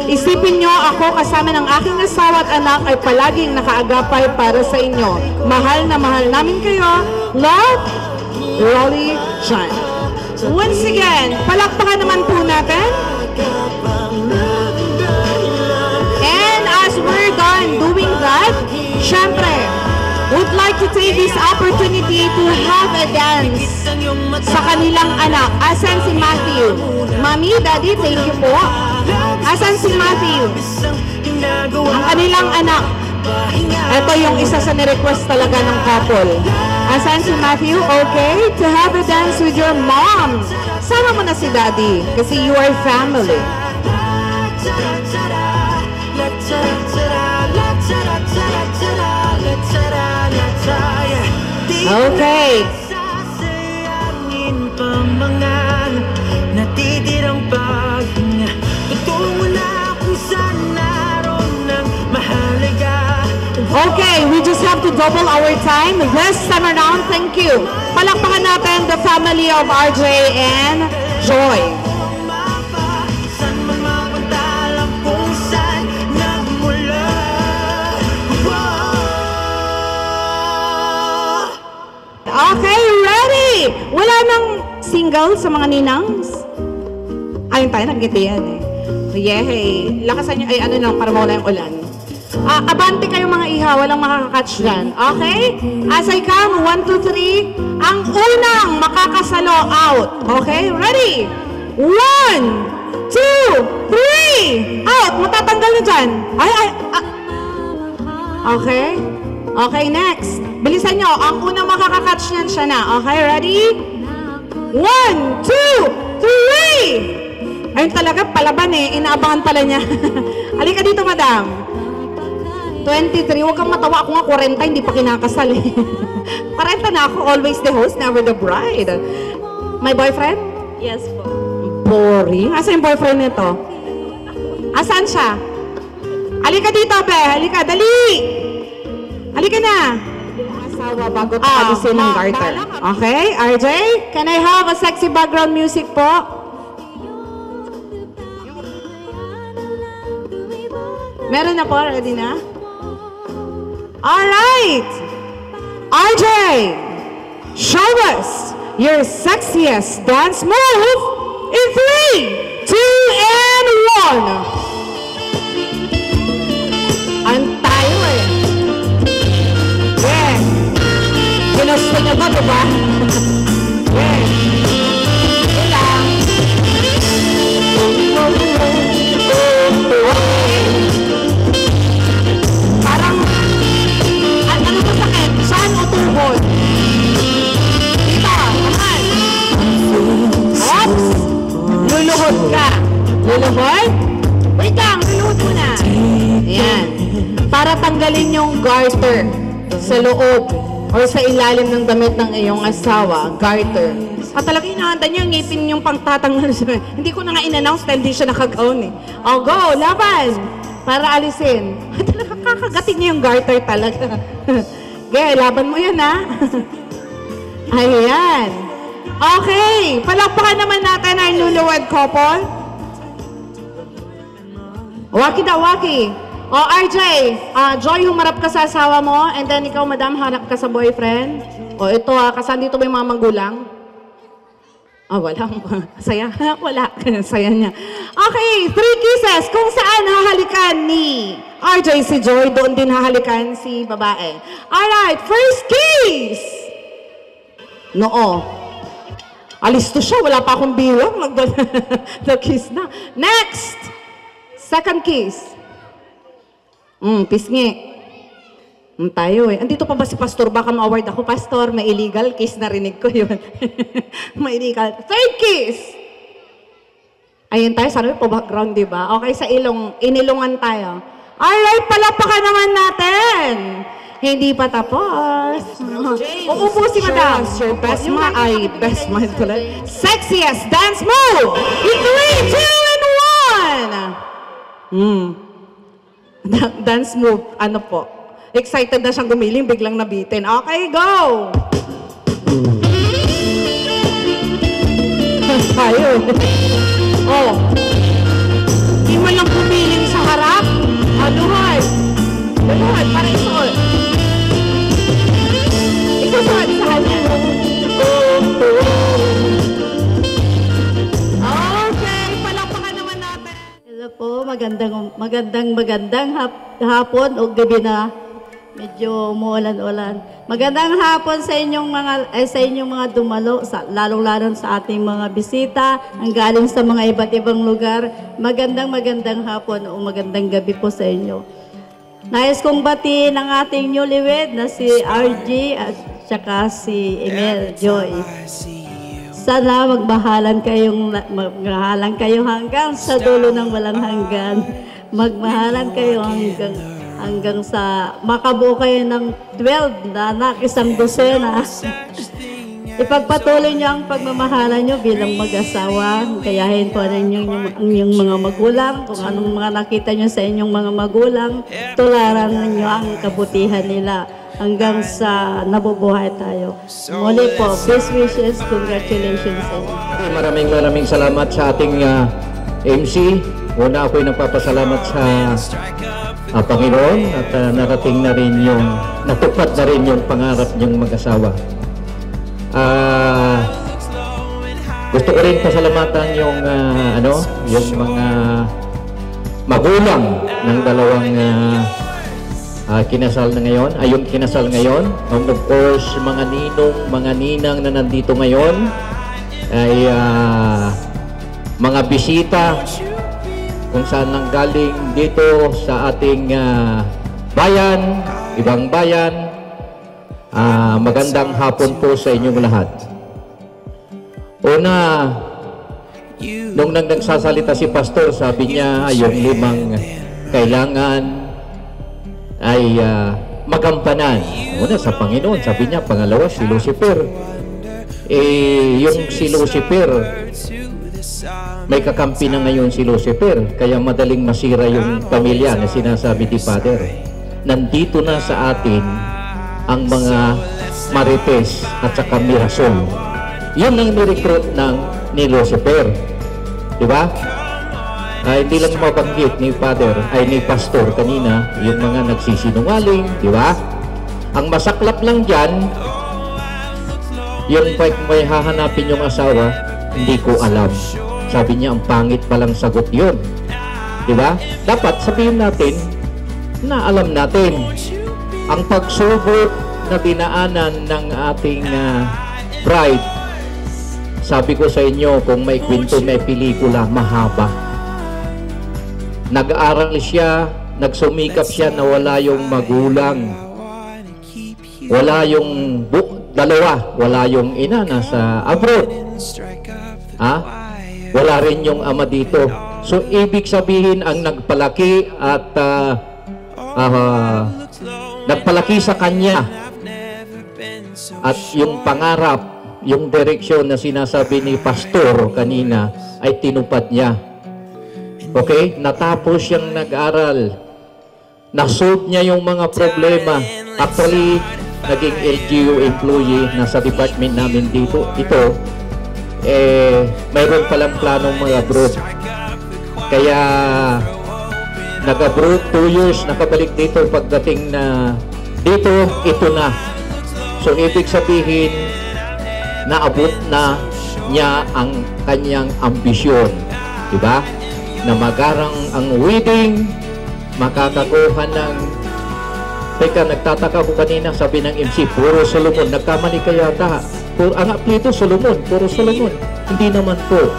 Isipin nyo, ako kasama ng aking asawa at anak ay palaging nakaagapay para sa inyo. Mahal na mahal namin kayo. Love, Rolly John. Once again, palakpakan naman po natin. And as we're done doing that, syempre, would like to take this opportunity to have a dance sa kanilang anak. Asan si Matthew? Mami, Daddy, thank you po. Asan si Matthew? Ang kanilang anak. Ito yung isa sa nirequest talaga ng couple. Asan si Matthew? Okay, to have a dance with your mom. Sama mo na si Daddy kasi you are family. Okay. Natitirang paghinga, tutungo na kung saan naroon ng mahalaga. Okay, we just have to double our time. This time around, thank you. Palakpakan natin the family of RJ and Joy. Okay, ready? Wala nang single sa mga ninangs? Ayun tayo, nag-giti yan eh. Yehey. Lakasan nyo, ay ano lang, para mawala yung ulan. Abante kayo mga iha, walang makakakatch dyan. Okay? As I come, 1, 2, 3. Ang unang makakasalo out. Okay? Ready? 1, 2, 3. Out. Matatanggal na dyan. Okay? Okay, next. Bilisan nyo. Ang unang makakakatch nyan siya na. Okay, ready? 1, 2, 3! Ayun talaga, palaban eh. Inaabangan pala niya. Halika dito, madam. 23. Huwag kang matawa. Ako nga 40, hindi pa kinakasal eh. 40 na ako. Always the host, never the bride. My boyfriend? Yes po. Boring. Asan yung boyfriend nito? Asan siya? Halika dito, be. Halika, dali! Halika na. Asawa bago palisin ng garter. Okay, RJ? Can I have a sexy background music po? Meron na po, ready na? Alright! RJ! Show us your sexiest dance move in 3, 2, and 1! Ang tayo eh. Yeah. Ginusto niyo ba, diba? Yeah. Ilang. Parang, ano ba sakit? Saan o tuhod? Dito, naman. Oops! Luluhod ka. Luluhod? Wait lang, luluhod muna. Ayan. Para tanggalin yung garter sa loob or sa ilalim ng damit ng iyong asawa, garter. At talaga hinahanda niya yung ngipin yung pangtatanggal. Hindi ko na nga in-announce dahil hindi siya nakagaon eh. O, go! Laban! Para alisin. Talaga kakagatin niya yung garter talaga. Okay, laban mo yan ha. Ayan. Okay, palakpakan naman natin ang newlywed couple. Waki na, waki. O, RJ, Joy, humarap ka sa asawa mo, and then ikaw, madam, harap ka sa boyfriend. O, ito kasan dito may mga magulang. Wala. Saya? Wala. Saya niya. Okay, 3 kisses. Kung saan hahalikan ni RJ si Joy, doon din hahalikan si babae. Alright, first kiss! Noo. Alis to siya, wala pa akong bilang. Nag-kiss na. Next! Second kiss. Pisngi. Tayo eh. Andito pa ba si Pastor? Baka ma-award ako. Pastor, may illegal kiss. Narinig ko yun. May illegal. Third kiss. Ayun tayo. Sana may background, di ba? Okay, sa inilungan tayo. Alright, palapakan naman natin. Hindi pa tapos. Uupo si Madam. Your best smile. Ay, best smile tuloy. Sexiest dance move. In 3, 2, and 1. Dance move. Ano po? Excited na siyang gumiling, biglang nabitin. Okay, go! Tayo. Oh. Hindi man lang gumiling sa harap. Aluhan. Aluhan, para isuot. Isuot sa kanya. Okay, palakpakan naman natin. Hello po, magandang hapon o gabi na. Medyo umuulan-ulan. Magandang hapon sa inyong mga dumalo, lalong-lalo sa ating mga bisita, ang galing sa mga iba't ibang lugar. Magandang hapon o magandang gabi po sa inyo. Nais kong batiin ang ating newlywed na si RG at saka si Emel Joy. Sana magmahalan kayo hanggang sa dulo ng walang hanggan. Magmahalan kayo hanggang sa makabuo kayo ng 12 na anak, isang dosena. Ipagpatuloy niyo ang pagmamahalan niyo bilang mag-asawa. Kayahin po ninyo ang inyong mga magulang. Kung anong mga nakita niyo sa inyong mga magulang, tularan ninyo ang kabutihan nila hanggang sa nabubuhay tayo. Muli po, best wishes, congratulations sa inyo. Maraming salamat sa ating MC. Una ako'y nagpapasalamat sa Panginoon at narating na rin natupad na rin yung pangarap niyong mag-asawa. Gusto ko rin pasalamatan yung mga magulang ng dalawang kinasal na ngayon, yung kinasal ngayon. And of course, mga ninong, mga ninang na nandito ngayon ay mga bisita kung saan nanggaling dito sa ating bayan, ibang bayan. Magandang hapon po sa inyong lahat. Una, nung nagsasalita si Pastor, sabi niya yung 5 kailangan ay magampanan. Una, sa Panginoon, sabi niya. Pangalawa, si Lucifer. Yung si Lucifer, may kakampi na ngayon si Lucifer, kaya madaling masira yung pamilya na sinasabi ni Father. Nandito na sa atin ang mga Marites at saka Mirasol. Yun ang nirecruit ni Lucifer. Diba? Hindi lang mabanggit ni Father, ni Pastor kanina, yung mga nagsisinungaling. Diba? Ang masaklap lang dyan, yung may hahanapin yung asawa, hindi ko alam. Sabi niya, ang pangit palang sagot yun. Diba? Dapat sabihin natin na alam natin ang pagsubok na dinaanan ng ating bride. Sabi ko sa inyo, kung may kwento, may pelikula, mahaba. Nag-aaral siya, nagsumikap siya na wala yung magulang. Wala yung dalawa, wala yung ina nasa abroad. Wala rin yung ama dito. So, ibig sabihin, ang nagpalaki at nagpalaki sa kanya at yung pangarap, yung direksyon na sinasabi ni Pastor kanina ay tinupad niya. Okay? Natapos siyang nag-aral. Nasolve niya yung mga problema. Actually, naging LGU employee na sa department namin dito. Mayroon palang planong mag-abroad. Kaya nag-abroad 2 years, nakabalik dito. Pagdating na dito, ito na. So, ibig sabihin, naabot na niya ang kanyang ambisyon. Diba? Na magarang ang wedding, makakakuha ng... Teka, nagtataka ko kanina, sabi ng MC, puro Solomon, nagkamali ka yata. ang apelyido Solomon, puro Solomon. Hindi naman po.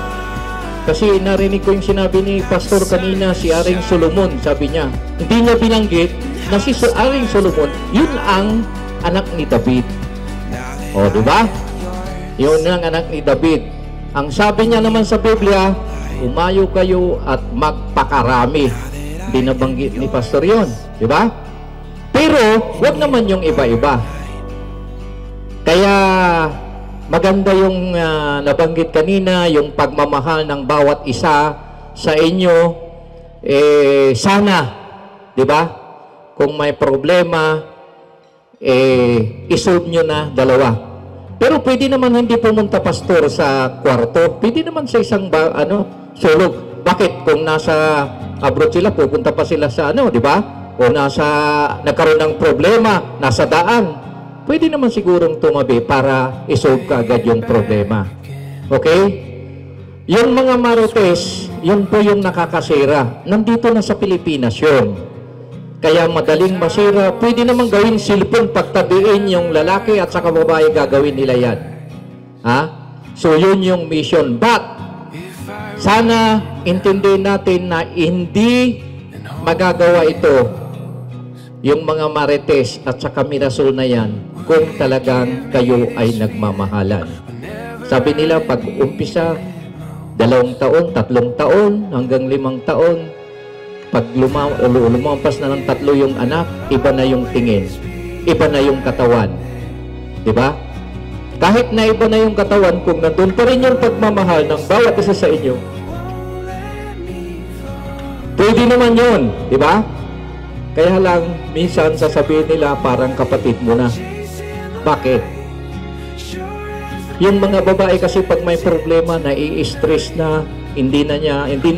Kasi narinig ko yung sinabi ni Pastor kanina, si Aring Solomon, sabi niya. Hindi niya binanggit na si Aring Solomon, yun ang anak ni David. O, di ba? Yun ang anak ni David. Ang sabi niya naman sa Biblia, umayo kayo at magpakarami. Hindi nabanggit ni Pastor yun. Di ba? Pero, wag naman yung iba-iba. Kaya, maganda yung nabanggit kanina, yung pagmamahal ng bawat isa sa inyo. Sana, di ba? Kung may problema, isolve nyo na dalawa. Pero pwede naman hindi pumunta pastor sa kwarto. Pwede naman sa isang sulog. Bakit? Kung nasa abroad sila, pupunta pa sila sa di ba? O nagkaroon ng problema, nasa daan. Pwede naman sigurong tumabi para isolve ka agad yung problema. Okay? Yung mga marites, yun po yung nakakasira. Nandito na sa Pilipinas yun. Kaya madaling masira, pwede naman gawin cellphone pagtabiin yung lalaki at saka babae gagawin nila yan. Ha? So yun yung mission. But, sana intindihin natin na hindi magagawa ito yung mga marites at saka mirasol na yan kung talagang kayo ay nagmamahalan. Sabi nila, pag umpisa, 2 taon, 3 taon, hanggang 5 taon, pag lumampas na ng 3 yung anak, iba na yung tingin, iba na yung katawan. Diba? Kahit na iba na yung katawan, kung nandun pa rin yung pagmamahal ng bawat isa sa inyo, pwede naman yun. Diba? Kaya lang, minsan sasabihin nila, parang kapatid mo na. Bakit? Yung mga babae kasi pag may problema, nai-stress na, hindi na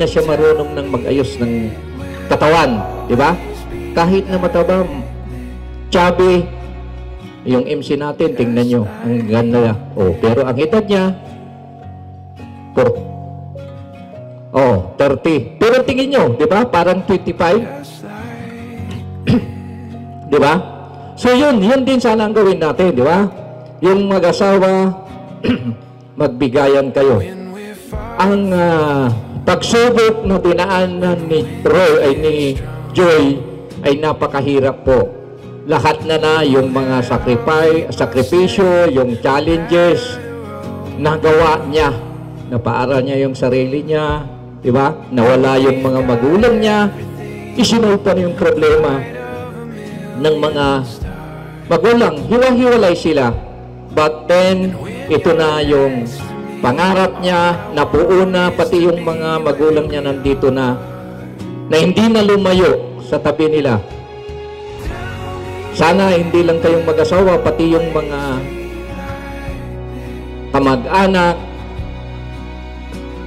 siya marunong ng mag-ayos ng katawan, di ba? Kahit na mataba, chubby, yung MC natin, tingnan nyo, ang ganda. Oh, pero ang edad niya, 30. Pero tingin nyo, di ba? Parang 25. Di ba? So yun din sana ang gawin natin, di ba? Yung mag-asawa, magbigayan kayo. Ang pagsubok na dinaanan ni Joy ay napakahirap po. Lahat na yung mga sakripisyo, yung challenges, nagawa niya. Napaaral niya yung sarili niya, di ba? Nawala yung mga magulang niya. Isinol pa yung problema ng mga magulang. Hiwa-hiwalay sila. But then, ito na yung pangarap niya, nabuo na, pati yung mga magulang niya nandito na hindi na lumayo sa tabi nila. Sana hindi lang kayong mag-asawa, pati yung mga kamag-anak,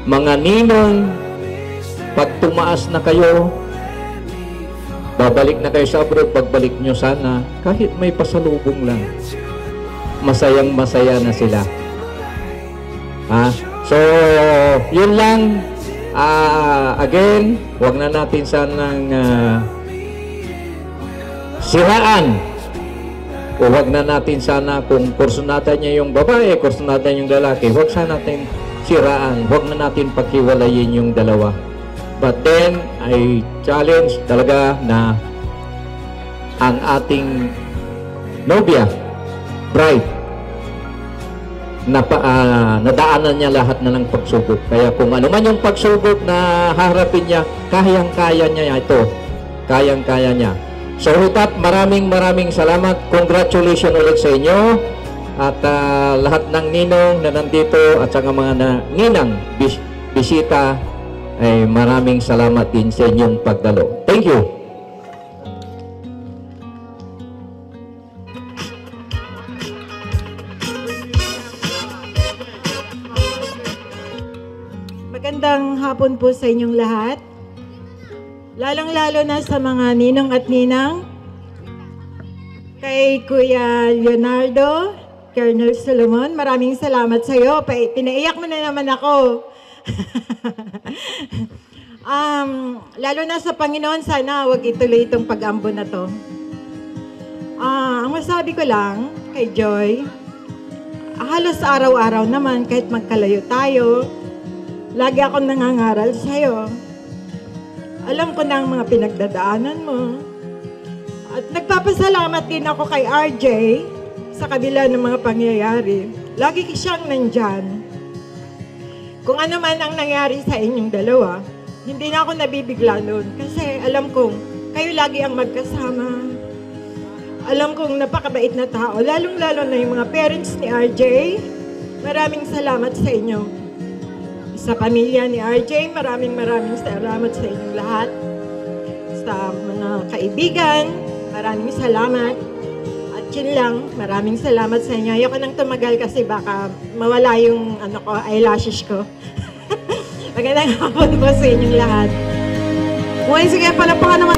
mga ninong, pag tumaas na kayo, babalik na kayo sa abroad, pagbalik nyo sana, kahit may pasalubong lang, masayang-masaya na sila. So, yun lang. Again, huwag na natin sanang siraan. O huwag na natin sana, kung kursunada niya yung babae, kursunada yung lalaki, huwag sana natin siraan. Huwag na natin paghiwalayin yung dalawa. But then, I challenge talaga na ang ating nobya, bride, nadaanan niya lahat na ng pagsubok. Kaya kung ano man yung pagsubok na harapin niya, kayang-kaya niya ito. Kayang-kaya niya. So with that, maraming salamat. Congratulations ulit sa inyo. At lahat ng ninong na nandito at saka mga ninang bisita, ay maraming salamat din sa inyong pagdalo. Thank you. Magandang hapon po sa inyong lahat. Lalong-lalo na sa mga ninong at ninang. Kay Kuya Leonardo, Colonel Solomon, maraming salamat sa iyo. Pinaiyak mo na naman ako. Lalo na sa Panginoon, sana wag ituloy itong pag-ambo na to. Ang masabi ko lang kay Joy, halos araw-araw naman kahit magkalayo tayo, lagi akong nangangaral sa'yo. Alam ko na ang mga pinagdadaanan mo. At nagpapasalamat din ako kay RJ sa kabila ng mga pangyayari. Lagi siyang nandyan. Kung ano man ang nangyari sa inyong dalawa, hindi na ako nabibigla noon. Kasi alam kong kayo lagi ang magkasama. Alam kong napakabait na tao, lalong-lalo na yung mga parents ni RJ. Maraming salamat sa inyo. Sa pamilya ni RJ, maraming salamat sa inyong lahat. Sa mga kaibigan, maraming salamat. At yun lang, maraming salamat sa inyo. Ayoko nang tumagal kasi baka mawala yung eyelashes ko. Magandang hapon po sa inyong lahat. Uy, sige, palapakan naman.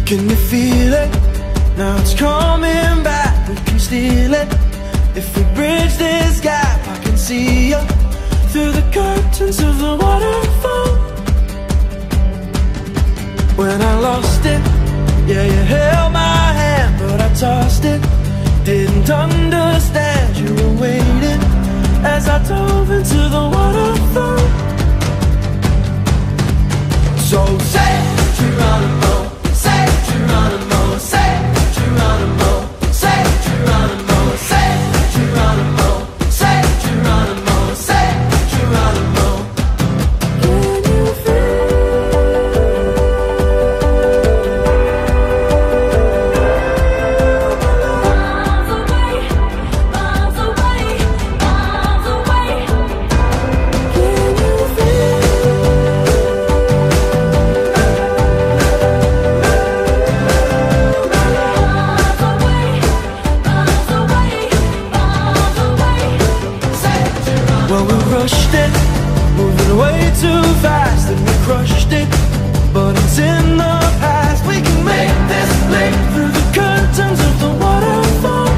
Can you feel it? Now it's coming back, we can steal it. If we bridge this gap, I can see you through the curtains of the waterfall. When I lost it, yeah, you held my hand, but I tossed it. Didn't understand you were waiting as I dove into the waterfall. So say Geronimo, say Geronimo, say Geronimo, say Geronimo, say Geronimo, say Geronimo, say Geronimo. Can you rushed it, moving way too fast, and we crushed it, but it's in the past. We can make this leap through the curtains of the waterfall.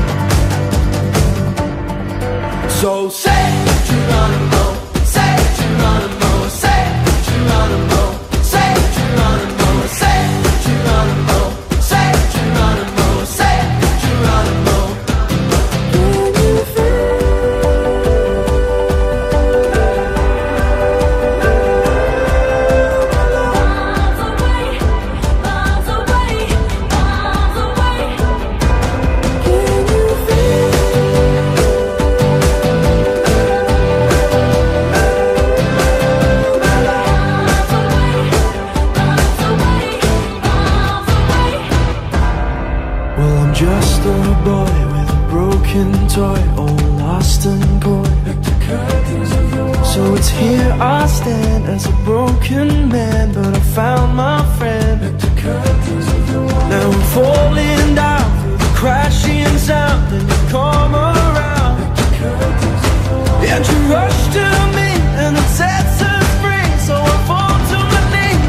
So say Geronimo, say Geronimo, say Geronimo, say Geronimo, say Geronimo, say Geronimo, say Geronimo. Just a boy with a broken toy, all lost and coy. So it's here I stand as a broken man, but I found my friend. Now I'm falling down through the crashing sound, and you come around, and you rush to me, and it sets us free. So I fall to my knees.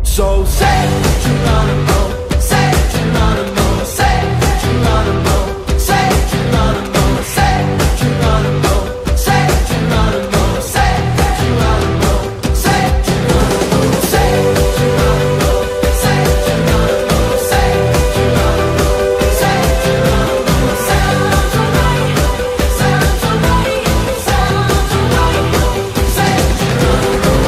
So say Geronimo, say Geronimo, say Geronimo, say Geronimo, say Geronimo, say Geronimo, say Geronimo, say Geronimo, say Geronimo, say Geronimo, say Geronimo, say Geronimo, sounds alright, sounds alright, sounds alright, say Geronimo.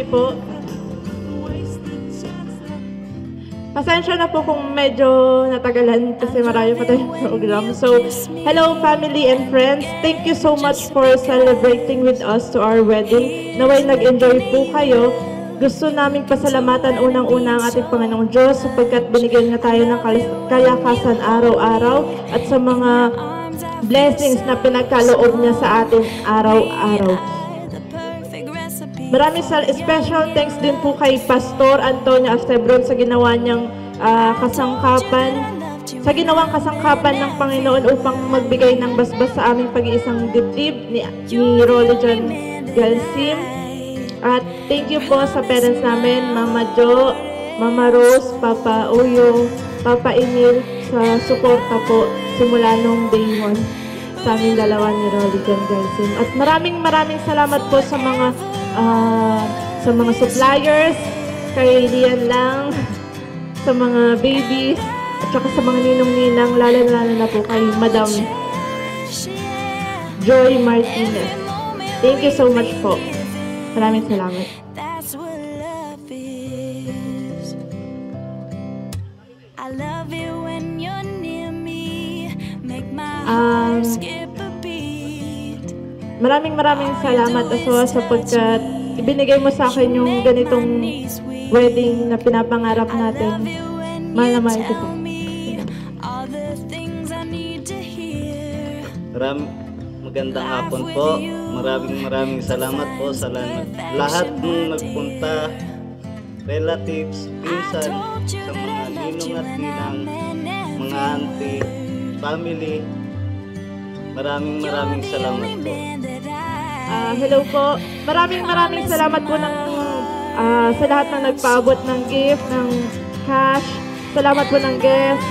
Po. Pasensya na po kung medyo natagalan kasi marami pa tayong program. So, hello family and friends. Thank you so much for celebrating with us to our wedding. Naway nag-enjoy po kayo. Gusto naming pasalamatan unang-una ang ating Panginoong Diyos sapagkat binigyan niya tayo ng kalakasan araw-araw at sa mga blessings na pinagkaloob niya sa atin araw-araw. Maraming special thanks din po kay Pastor Antonio Astebron sa ginawa niyang ginawang kasangkapan ng Panginoon upang magbigay ng basbas sa aming pag-iisang dibdib ni Rolly John Galsim. At thank you po sa parents namin, Mama Jo, Mama Rose, Papa Uyo, Papa Emil sa suporta po simula nung day 1 sa aming dalawa ni Rolly John Galsim. At maraming salamat po sa mga suppliers, kay Lian Lang, sa mga babies, at saka sa mga ninong-ninang, lalo na po kay Madam Joy Martinez. Thank you so much po. Maraming salamat. Maraming salamat Aswa sapagkat ibinigay mo sa akin yung ganitong wedding na pinapangarap natin. Mahal na mahal ko po. Magandang hapon po. Maraming salamat po sa lahat ng nagpunta, relatives, pinsan, sa mga ninong at ninang, mga auntie, family. Maraming salamat po. Hello po. Maraming salamat po sa lahat ng nagpaabot ng gift, ng cash. Salamat po ng guest.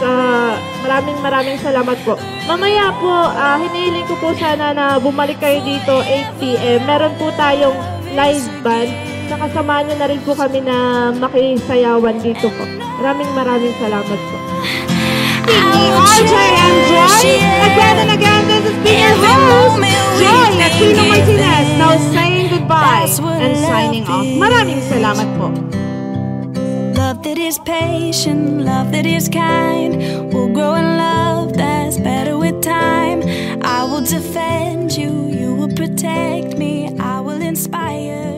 Maraming salamat po. Mamaya po, hinihiling ko po sana na bumalik kayo dito 8 p.m. Meron po tayong live band. Nakasamahan nyo na rin po kami na makisayawan dito po. Maraming salamat po. RJ and Joy. Again and again, this is being your host, Joy Aquino Martinez. Now saying goodbye and signing off. Maraming salamat po. Love that is patient, love that is kind, will grow in love that's better with time. I will defend you, you will protect me, I will inspire.